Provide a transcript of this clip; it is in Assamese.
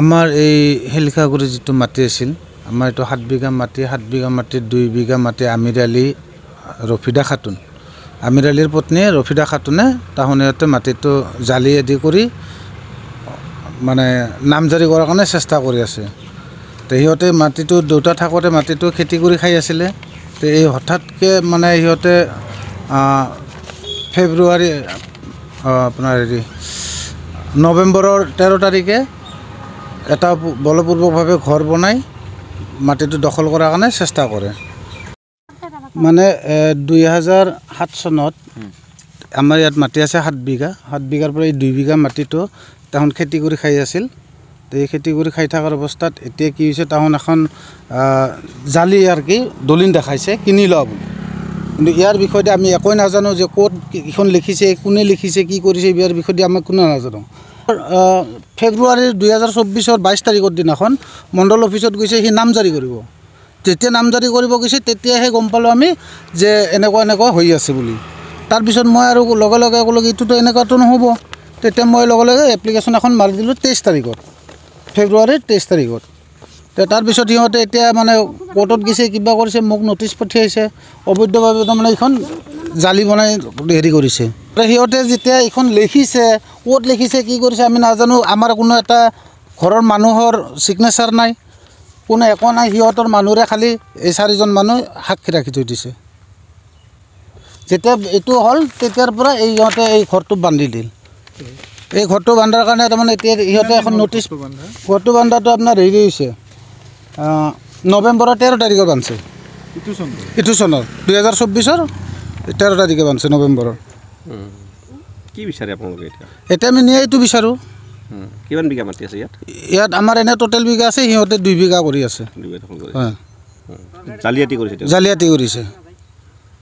আমাৰ এই হেলিকাগুৰি যিটো মাটি আছিল আমাৰ এইটো 7 বিঘা মাটি 7 বিঘা মাটিত 2 বিঘা মাটি আমিৰ আলী ৰফিদা খাতুন আমিৰ আলীৰ পত্নী ৰফিদা খাতুনে তাহোনিয়তে মাটিটো জালি আদি কৰি মানে নামজাৰি কৰাৰ কাৰণে চেষ্টা কৰি আছে তো সিহঁতে মাটিটো দুটা থাকোতে মাটিটো খেতি কৰি খাই আছিলে তো এই হঠাৎকে মানে সিহঁতে ফেব্ৰুৱাৰী আপোনাৰ নৱেম্বৰৰ 13 তাৰিখে এটা বলপূৰ্বকভাৱে ঘৰ বনাই মাটিটো দখল কৰাৰ কাৰণে চেষ্টা কৰে মানে 2007 চনত আমাৰ ইয়াত মাটি আছে 7 বিঘাৰ পৰা এই 2 বিঘা মাটিটো তাহোন খেতি কৰি খাই আছিল তো এই খেতি কৰি খাই থকাৰ অৱস্থাত এতিয়া কি হৈছে তাহোন এখন জালি আৰ কি দলিল দেখাইছে কিনি লোৱা বুলি কিন্তু ইয়াৰ বিষয়ে আমি একোই নাজানো যে ক'ত কিখন লিখিছে কোনে লিখিছে কি কৰিছে ইয়াৰ বিষয়ে আমি কোনো নাজানো ফেব্ৰুৱাৰী 2024 22 তাৰিখৰ দিনাখন মণ্ডল অফিচত গৈছে সি নামজাৰি কৰিব যেতিয়া নামজাৰি কৰিব গৈছে তেতিয়াহে গম পালোঁ আমি যে এনেকুৱা হৈ আছে বুলি তাৰপিছত মই আৰু লগে লগে এইটোতো এনেকুৱাটো নহ'ব তেতিয়া মই লগে লগে এপ্লিকেশ্যন এখন মাৰি দিলোঁ 23 তাৰিখত ফেব্ৰুৱাৰীৰ 23 তাৰিখত তাৰপিছত সিহঁতে এতিয়া মানে কোৰ্টত গৈছে কিবা কৰিছে মোক নটিচ পঠিয়াইছে অবৈধভাৱে তাৰমানে এইখন জালি বনাই হেৰি কৰিছে সিহঁতে যেতিয়া এইখন লিখিছে ক'ত লিখিছে কি কৰিছে আমি নাজানো আমাৰ কোনো এটা ঘৰৰ মানুহৰ ছিগনেচাৰ নাই কোনো একো নাই সিহঁতৰ মানুহৰে খালি এই 4জন মানুহ সাক্ষী ৰাখি থৈ দিছে যেতিয়া এইটো হ'ল তেতিয়াৰ পৰা এই সিহঁতে এই ঘৰটো বান্ধি দিল এই ঘৰটো বান্ধাৰ কাৰণে তাৰমানে এতিয়া সিহঁতে এখন নটিচ ঘৰটো বান্ধাটো আপোনাৰ হেৰি হৈছে নৱেম্বৰৰ 13 তাৰিখে বান্ধছে ইটো চনৰ 2024 13 তাৰিখে বান্ধছে নৱেম্বৰৰ কি বিচাৰে আপোনালোকে এতিয়া আমি ন্যায়টো বিচাৰোঁ কিমান বিঘা মাটি আছে ইয়াত আমাৰ এনে টোটেল বিঘা আছে সিহঁতে 2 বিঘা কৰি আছে জালিয়াতি কৰিছে জালিয়াতি কৰিছে